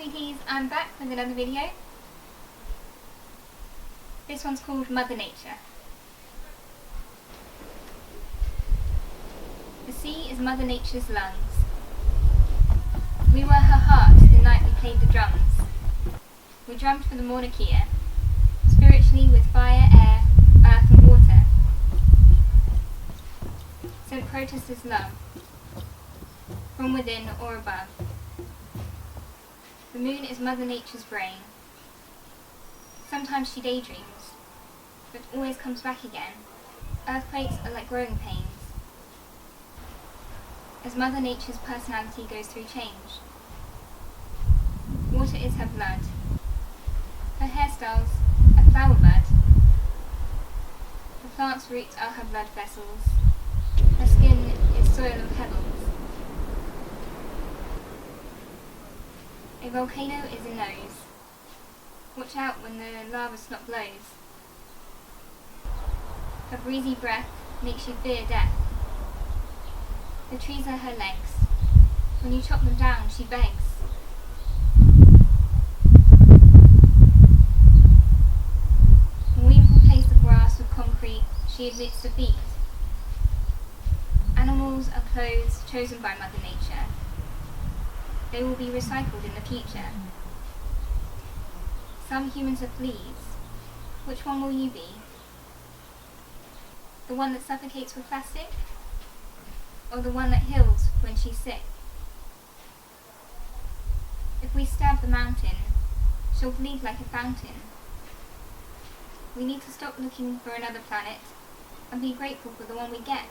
sweeties, I'm back with another video. This one's called Mother Nature. The sea is Mother Nature's lungs. We were her heart the night we played the drums. We drummed for the Mauna Kea, spiritually with fire, air, earth and water. Sent protesters love, from within or above. The moon is Mother Nature's brain. Sometimes she daydreams, but always comes back again. Earthquakes are like growing pains, as Mother Nature's personality goes through change. Water is her blood. Her hairstyles a flower bud. The plant's roots are her blood vessels. Her skin is soil and pebbles. A volcano is a nose. Watch out when the lava snot blows. Her breezy breath makes you fear death. The trees are her legs. When you chop them down, she begs. When we replace the grass with concrete, she admits defeat. Animals are clothes chosen by Mother Nature. They will be recycled in the future. Some humans are fleas. Which one will you be? The one that suffocates with plastic? Or the one that heals when she's sick? If we stab the mountain, she'll bleed like a fountain. We need to stop looking for another planet and be grateful for the one we get.